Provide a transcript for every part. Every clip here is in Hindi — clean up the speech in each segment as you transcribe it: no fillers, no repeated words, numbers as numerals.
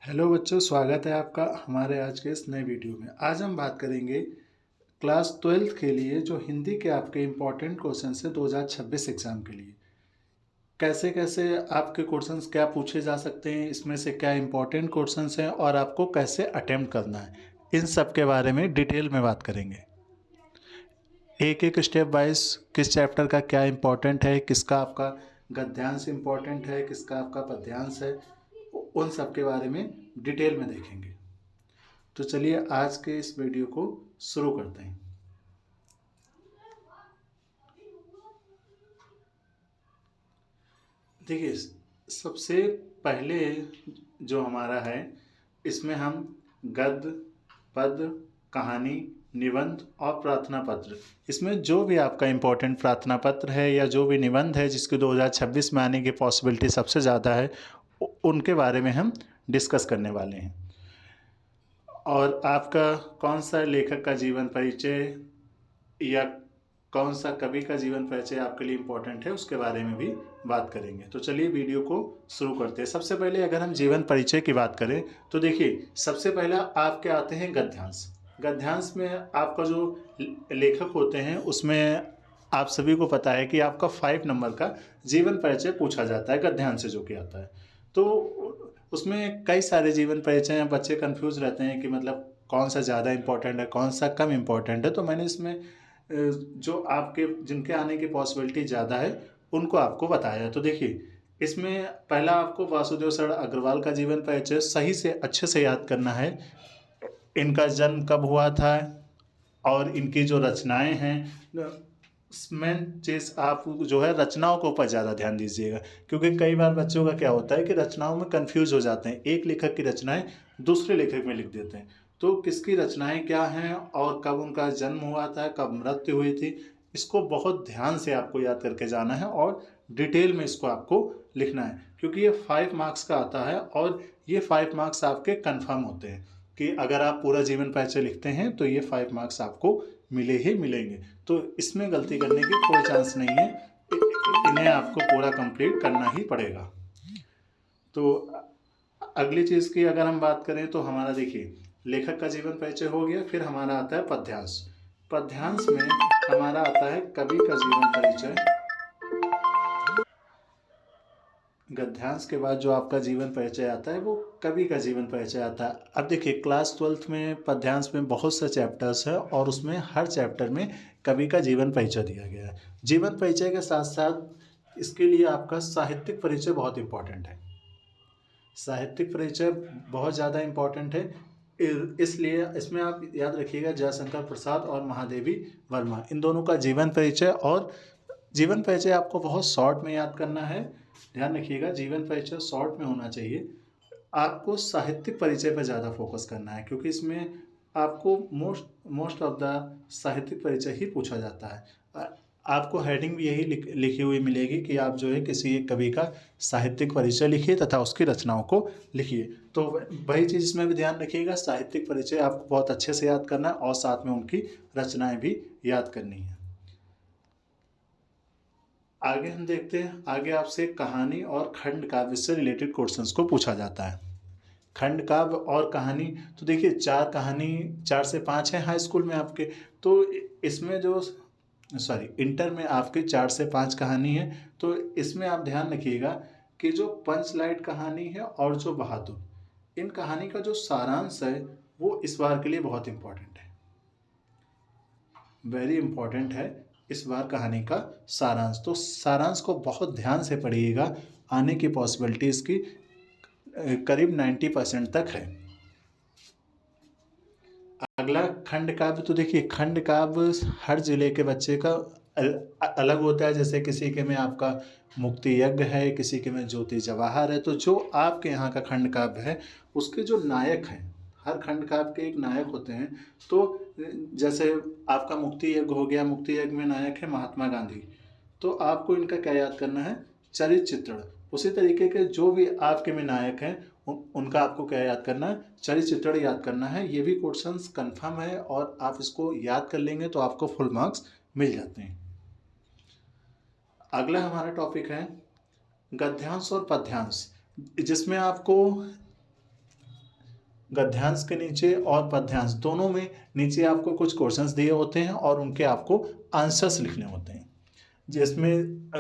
हेलो बच्चों, स्वागत है आपका हमारे आज के इस नए वीडियो में। आज हम बात करेंगे क्लास 12th के लिए जो हिंदी के आपके इम्पोर्टेंट क्वेश्चन है 2026 एग्ज़ाम के लिए। कैसे कैसे आपके क्वेश्चंस क्या पूछे जा सकते हैं, इसमें से क्या इम्पोर्टेंट क्वेश्चंस हैं और आपको कैसे अटेम्प्ट करना है, इन सब के बारे में डिटेल में बात करेंगे। एक एक स्टेप वाइज किस चैप्टर का क्या इम्पोर्टेंट है, किसका आपका गद्यांश इम्पोर्टेंट है, किसका आपका पद्यांश है, उन सब के बारे में डिटेल में देखेंगे। तो चलिए आज के इस वीडियो को शुरू करते हैं। देखिए, सबसे पहले जो हमारा है, इसमें हम गद्य, पद, कहानी, निबंध और प्रार्थना पत्र, इसमें जो भी आपका इम्पोर्टेंट प्रार्थना पत्र है या जो भी निबंध है जिसकी 2026 में आने की पॉसिबिलिटी सबसे ज़्यादा है, उनके बारे में हम डिस्कस करने वाले हैं। और आपका कौन सा लेखक का जीवन परिचय या कौन सा कवि का जीवन परिचय आपके लिए इम्पोर्टेंट है, उसके बारे में भी बात करेंगे। तो चलिए वीडियो को शुरू करते हैं। सबसे पहले अगर हम जीवन परिचय की बात करें तो देखिए, सबसे पहला आपके आते हैं गद्यांश। गद्यांश में आपका जो लेखक होते हैं उसमें आप सभी को पता है कि आपका 5 नंबर का जीवन परिचय पूछा जाता है गद्यांश से, जो कि आता है। तो उसमें कई सारे जीवन परिचय हैं, बच्चे कंफ्यूज रहते हैं कि मतलब कौन सा ज़्यादा इम्पोर्टेंट है, कौन सा कम इम्पोर्टेंट है। तो मैंने इसमें जो आपके जिनके आने की पॉसिबिलिटी ज़्यादा है उनको आपको बताया। तो देखिए, इसमें पहला आपको वासुदेव सर अग्रवाल का जीवन परिचय सही से अच्छे से याद करना है। इनका जन्म कब हुआ था और इनकी जो रचनाएं हैं, मेन चीज़ आप जो है रचनाओं के ऊपर ज़्यादा ध्यान दीजिएगा, क्योंकि कई बार बच्चों का क्या होता है कि रचनाओं में कंफ्यूज हो जाते हैं, एक लेखक की रचनाएं दूसरे लेखक में लिख देते हैं। तो किसकी रचनाएं क्या हैं और कब उनका जन्म हुआ था, कब मृत्यु हुई थी, इसको बहुत ध्यान से आपको याद करके जाना है और डिटेल में इसको आपको लिखना है, क्योंकि ये 5 मार्क्स का आता है और ये 5 मार्क्स आपके कन्फर्म होते हैं कि अगर आप पूरा जीवन परिचय लिखते हैं तो ये 5 मार्क्स आपको मिले ही मिलेंगे। तो इसमें गलती करने की कोई चांस नहीं है, इन्हें आपको पूरा कंप्लीट करना ही पड़ेगा। तो अगली चीज़ की अगर हम बात करें तो हमारा देखिए, लेखक का जीवन परिचय हो गया, फिर हमारा आता है पद्यांश। पद्यांश में हमारा आता है कवि का जीवन परिचय। गद्यांश के बाद जो आपका जीवन परिचय आता है वो कवि का जीवन परिचय आता है। अब देखिए, क्लास 12th में पद्यांश में बहुत से चैप्टर्स हैं और उसमें हर चैप्टर में कवि का जीवन परिचय दिया गया है। जीवन परिचय के साथ साथ इसके लिए आपका साहित्यिक परिचय बहुत इम्पोर्टेंट है। साहित्यिक परिचय बहुत ज़्यादा इम्पोर्टेंट है, इसलिए इसमें आप याद रखिएगा जयशंकर प्रसाद और महादेवी वर्मा, इन दोनों का जीवन परिचय। और जीवन परिचय आपको बहुत शॉर्ट में याद करना है, ध्यान रखिएगा जीवन परिचय शॉर्ट में होना चाहिए। आपको साहित्यिक परिचय पर ज़्यादा फोकस करना है, क्योंकि इसमें आपको मोस्ट ऑफ द साहित्यिक परिचय ही पूछा जाता है। आपको हेडिंग भी यही लिखी हुई मिलेगी कि आप जो है किसी एक कवि का साहित्यिक परिचय लिखिए तथा उसकी रचनाओं को लिखिए। तो वही चीज़ इसमें भी ध्यान रखिएगा, साहित्यिक परिचय आपको बहुत अच्छे से याद करना है और साथ में उनकी रचनाएं भी याद करनी है। आगे हम देखते हैं, आगे आपसे कहानी और खंड काव्य से रिलेटेड क्वेश्चंस को पूछा जाता है। खंड काव्य और कहानी, तो देखिए 4 कहानी 4 से 5 है हाई स्कूल में आपके। तो इसमें जो इंटर में आपके 4 से 5 कहानी है। तो इसमें आप ध्यान रखिएगा कि जो पंचलाइट कहानी है और जो बहादुर, इन कहानी का जो सारांश है वो इस बार के लिए बहुत इम्पोर्टेंट है, वेरी इम्पोर्टेंट है इस बार कहानी का सारांश। तो सारांश को बहुत ध्यान से पढ़िएगा, आने की पॉसिबिलिटी इसकी करीब 90% तक है। अगला खंड काव्य, तो देखिए खंड काव्य हर जिले के बच्चे का अलग होता है। जैसे किसी के में आपका मुक्ति यज्ञ है, किसी के में ज्योति जवाहर है। तो जो आपके यहाँ का खंड काव्य है उसके जो नायक हैं, हर खंड काव्य के एक नायक होते हैं। तो जैसे आपका मुक्ति यज्ञ हो गया, मुक्ति यज्ञ में नायक है महात्मा गांधी। तो आपको इनका क्या याद करना है, चरित्र चित्रण। उसी तरीके के जो भी आपके में नायक हैं उनका आपको क्या याद करना है, चरित्र चित्रण याद करना है। ये भी क्वेश्चंस कंफर्म है और आप इसको याद कर लेंगे तो आपको फुल मार्क्स मिल जाते हैं। अगला हमारा टॉपिक है गद्यांश और पद्यांश, जिसमें आपको गद्यांश के नीचे और पद्यांश दोनों में नीचे आपको कुछ क्वेश्चंस दिए होते हैं और उनके आपको आंसर्स लिखने होते हैं, जिसमें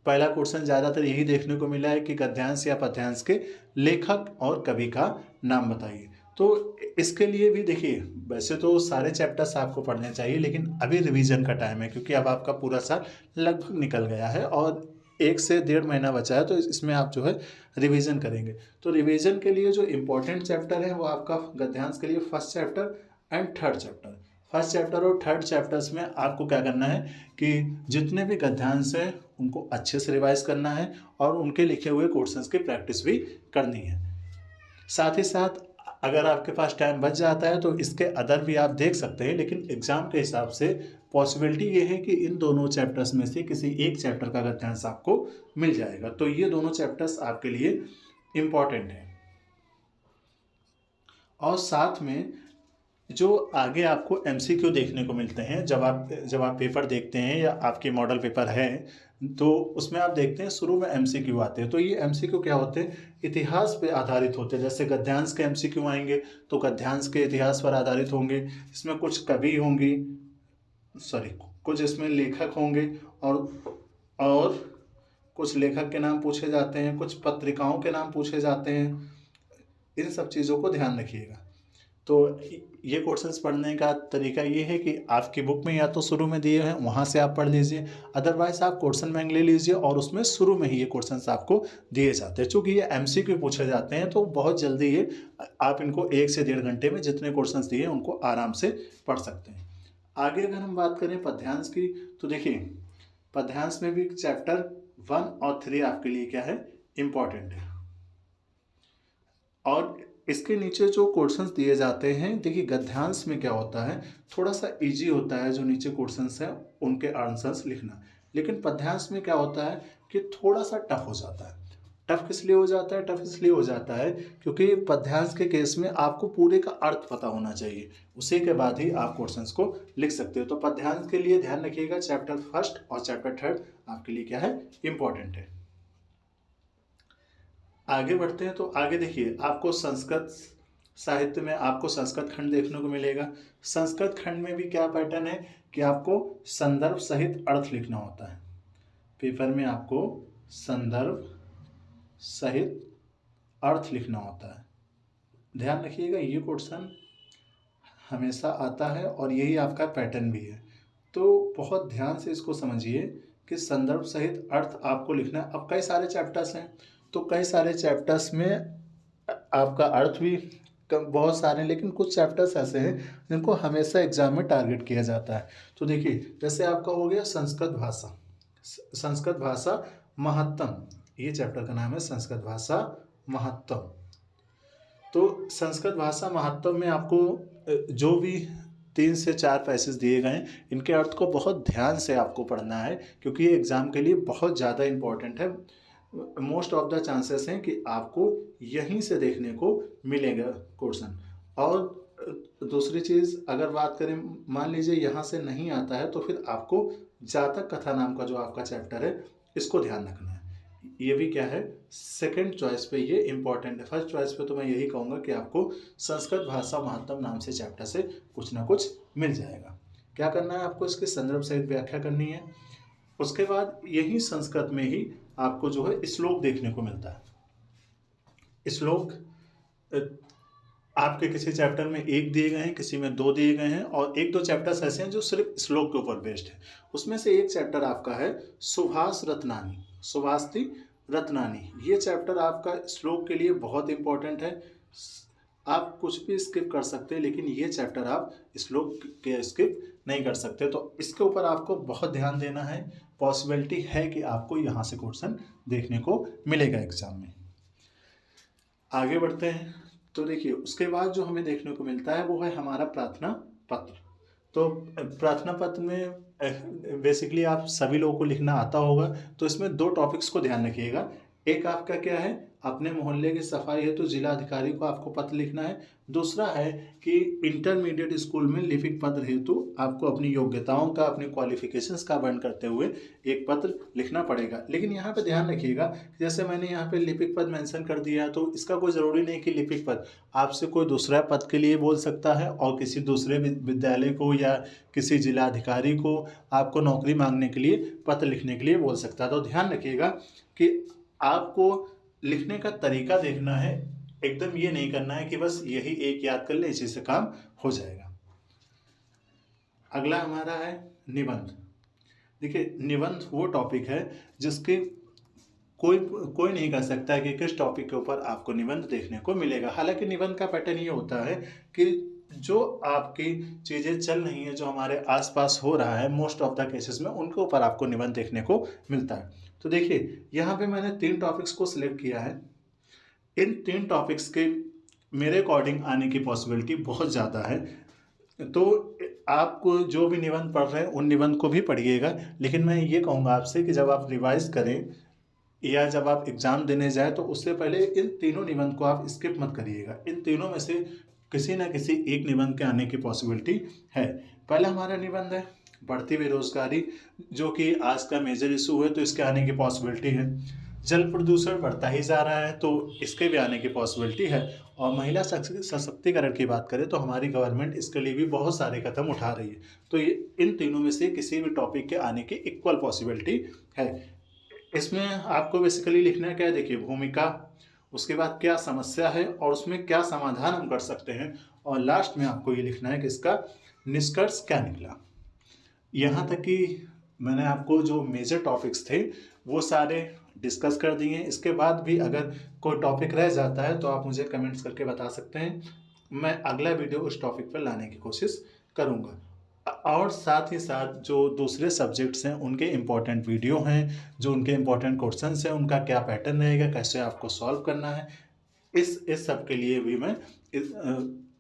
पहला क्वेश्चन ज़्यादातर यही देखने को मिला है कि गद्यांश या पद्यांश के लेखक और कवि का नाम बताइए। तो इसके लिए भी देखिए, वैसे तो सारे चैप्टर्स आपको पढ़ने चाहिए, लेकिन अभी रिवीजन का टाइम है, क्योंकि अब आपका पूरा साल लगभग निकल गया है और 1 से 1.5 महीना बचा है, तो इसमें आप जो है रिवीजन करेंगे। तो रिवीजन के लिए जो इम्पोर्टेंट चैप्टर है वो आपका गद्यांश के लिए first chapter and third chapter. First chapter और थर्ड चैप्टर्स में आपको क्या करना है कि जितने भी गद्यांश हैं उनको अच्छे से रिवाइज करना है और उनके लिखे हुए क्वेश्चंस की प्रैक्टिस भी करनी है। साथ ही साथ अगर आपके पास टाइम बच जाता है तो इसके अदर भी आप देख सकते हैं, लेकिन एग्जाम के हिसाब से पॉसिबिलिटी ये है कि इन दोनों चैप्टर्स में से किसी एक चैप्टर का गद्यांश आपको मिल जाएगा। तो ये दोनों चैप्टर्स आपके लिए इम्पॉर्टेंट हैं। और साथ में जो आगे आपको एमसीक्यू देखने को मिलते हैं, जब आप पेपर देखते हैं या आपकी मॉडल पेपर है तो उसमें आप देखते हैं शुरू में एमसीक्यू आते हैं। तो ये एमसीक्यू क्या होते हैं, इतिहास पे आधारित होते हैं। जैसे गद्यांश के एमसीक्यू आएंगे तो गद्यांश के इतिहास पर आधारित होंगे, इसमें कुछ कवि होंगी, कुछ इसमें लेखक होंगे और कुछ लेखक के नाम पूछे जाते हैं, कुछ पत्रिकाओं के नाम पूछे जाते हैं। इन सब चीज़ों को ध्यान रखिएगा। तो ये क्वेश्चंस पढ़ने का तरीका ये है कि आपकी बुक में या तो शुरू में दिए हैं वहाँ से आप पढ़ लीजिए, अदरवाइज आप क्वेश्चन बैंक ले लीजिए और उसमें शुरू में ही ये क्वेश्चंस आपको दिए जाते हैं। चूँकि ये एमसीक्यू पूछे जाते हैं तो बहुत जल्दी ये आप इनको 1 से 1.5 घंटे में जितने क्वेश्चंस दिए उनको आराम से पढ़ सकते हैं। आगे अगर हम बात करें पद्यांश की, तो देखिए पद्यांश में भी चैप्टर 1 और 3 आपके लिए क्या है, इम्पॉर्टेंट है। और इसके नीचे जो क्वेश्चंस दिए जाते हैं, देखिए गद्यांश में क्या होता है, थोड़ा सा इजी होता है जो नीचे क्वेश्चंस हैं उनके आंसर्स लिखना, लेकिन पद्यांश में क्या होता है कि थोड़ा सा टफ हो जाता है। टफ किस लिए हो जाता है, टफ इसलिए हो जाता है क्योंकि पद्यांश के केस में आपको पूरे का अर्थ पता होना चाहिए, उसी के बाद ही आप क्वेश्चंस को लिख सकते हो। तो पद्यांश के लिए ध्यान रखिएगा, चैप्टर फर्स्ट और चैप्टर थर्ड आपके लिए क्या है, इम्पॉर्टेंट है। आगे बढ़ते हैं तो आगे देखिए आपको संस्कृत साहित्य में आपको संस्कृत खंड देखने को मिलेगा। संस्कृत खंड में भी क्या पैटर्न है कि आपको संदर्भ सहित अर्थ लिखना होता है। पेपर में आपको संदर्भ सहित अर्थ लिखना होता है। ध्यान रखिएगा, ये क्वेश्चन हमेशा आता है और यही आपका पैटर्न भी है, तो बहुत ध्यान से इसको समझिए कि संदर्भ सहित अर्थ आपको लिखना है। अब कई सारे चैप्टर्स हैं, तो कई सारे चैप्टर्स में आपका अर्थ भी बहुत सारे हैं, लेकिन कुछ चैप्टर्स ऐसे हैं जिनको हमेशा एग्जाम में टारगेट किया जाता है। तो देखिए जैसे आपका हो गया संस्कृत भाषा महत्तम, ये चैप्टर का नाम है संस्कृत भाषा महत्तम। तो संस्कृत भाषा महत्तम में आपको जो भी 3 से 4 पैसेज दिए गए हैं, इनके अर्थ को बहुत ध्यान से आपको पढ़ना है, क्योंकि ये एग्ज़ाम के लिए बहुत ज़्यादा इम्पोर्टेंट है। मोस्ट ऑफ द चांसेस हैं कि आपको यहीं से देखने को मिलेगा क्वेश्चन। और दूसरी चीज़ अगर बात करें, मान लीजिए यहाँ से नहीं आता है, तो फिर आपको जातक कथा नाम का जो आपका चैप्टर है इसको ध्यान रखना है। ये भी क्या है, सेकंड चॉइस पे ये इंपॉर्टेंट है। फर्स्ट चॉइस पे तो मैं यही कहूँगा कि आपको संस्कृत भाषा महत्तम नाम से चैप्टर से कुछ ना कुछ मिल जाएगा। क्या करना है, आपको इसके संदर्भ सहित व्याख्या करनी है। उसके बाद यही संस्कृत में ही आपको जो है श्लोक देखने को मिलता है। श्लोक आपके किसी चैप्टर में 1 दिए गए हैं, किसी में 2 दिए गए हैं, और 1-2 चैप्टर्स ऐसे हैं जो सिर्फ श्लोक के ऊपर बेस्ड है। उसमें से एक चैप्टर आपका है सुभाषिती रत्नानी। ये चैप्टर आपका श्लोक के लिए बहुत इंपॉर्टेंट है। आप कुछ भी स्किप कर सकते हैं, लेकिन ये चैप्टर आप श्लोक के स्किप नहीं कर सकते। तो इसके ऊपर आपको बहुत ध्यान देना है। पॉसिबिलिटी है कि आपको यहाँ से क्वेश्चन देखने को मिलेगा एग्जाम में। आगे बढ़ते हैं तो देखिए उसके बाद जो हमें देखने को मिलता है वो है हमारा प्रार्थना पत्र। तो प्रार्थना पत्र में बेसिकली आप सभी लोगों को लिखना आता होगा, तो इसमें 2 टॉपिक्स को ध्यान रखिएगा। एक आपका क्या है, अपने मोहल्ले की सफाई है तो जिला अधिकारी को आपको पत्र लिखना है। दूसरा है कि इंटरमीडिएट स्कूल में लिखित पत्र हेतु आपको अपनी योग्यताओं का, अपनी क्वालिफिकेशंस का वर्णन करते हुए एक पत्र लिखना पड़ेगा। लेकिन यहाँ पे ध्यान रखिएगा, जैसे मैंने यहाँ पे लिपिक पद मेंशन कर दिया है, तो इसका कोई ज़रूरी नहीं कि लिपिक पद, आपसे कोई दूसरा पद के लिए बोल सकता है और किसी दूसरे विद्यालय को या किसी जिला अधिकारी को आपको नौकरी मांगने के लिए, पत्र लिखने के लिए बोल सकता है। तो ध्यान रखिएगा कि आपको लिखने का तरीका देखना है, एकदम ये नहीं करना है कि बस यही एक याद कर ले, इसी से काम हो जाएगा। अगला हमारा है निबंध। देखिए, निबंध वो टॉपिक है जिसके कोई नहीं कह सकता कि किस टॉपिक के ऊपर आपको निबंध देखने को मिलेगा। हालांकि निबंध का पैटर्न ये होता है कि जो आपकी चीज़ें चल रही हैं, जो हमारे आसपास हो रहा है, मोस्ट ऑफ द केसेस में उनके ऊपर आपको निबंध देखने को मिलता है। तो देखिए, यहाँ पे मैंने 3 टॉपिक्स को सिलेक्ट किया है। इन 3 टॉपिक्स के मेरे अकॉर्डिंग आने की पॉसिबिलिटी बहुत ज़्यादा है। तो आपको जो भी निबंध पढ़ रहे हैं उन निबंध को भी पढ़िएगा, लेकिन मैं ये कहूँगा आपसे कि जब आप रिवाइज करें या जब आप एग्ज़ाम देने जाएँ तो उससे पहले इन तीनों निबंध को आप स्किप मत करिएगा। इन तीनों में से किसी न किसी एक निबंध के आने की पॉसिबिलिटी है। पहला हमारा निबंध है बढ़ती बेरोजगारी, जो कि आज का मेजर इशू है, तो इसके आने की पॉसिबिलिटी है। जल प्रदूषण बढ़ता ही जा रहा है, तो इसके भी आने की पॉसिबिलिटी है। और महिला सशक्तिकरण की बात करें तो हमारी गवर्नमेंट इसके लिए भी बहुत सारे कदम उठा रही है। तो ये इन तीनों में से किसी भी टॉपिक के आने की इक्वल पॉसिबिलिटी है। इसमें आपको बेसिकली लिखना है क्या है, देखिए, भूमिका, उसके बाद क्या समस्या है और उसमें क्या समाधान हम कर सकते हैं, और लास्ट में आपको ये लिखना है कि इसका निष्कर्ष क्या निकला। यहाँ तक कि मैंने आपको जो मेजर टॉपिक्स थे वो सारे डिस्कस कर दिए हैं। इसके बाद भी अगर कोई टॉपिक रह जाता है तो आप मुझे कमेंट्स करके बता सकते हैं, मैं अगला वीडियो उस टॉपिक पर लाने की कोशिश करूँगा। और साथ ही साथ जो दूसरे सब्जेक्ट्स हैं उनके इम्पोर्टेंट वीडियो हैं, जो उनके इम्पोर्टेंट क्वेश्चंस हैं, उनका क्या पैटर्न रहेगा, कैसे आपको सॉल्व करना है, इस सब के लिए भी मैं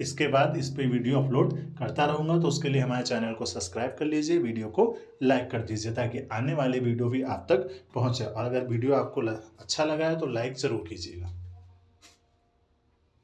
इसके बाद इस पे वीडियो अपलोड करता रहूँगा। तो उसके लिए हमारे चैनल को सब्सक्राइब कर लीजिए, वीडियो को लाइक कर दीजिए, ताकि आने वाले वीडियो भी आप तक पहुँचे। और अगर वीडियो आपको अच्छा लगा है तो लाइक ज़रूर कीजिएगा।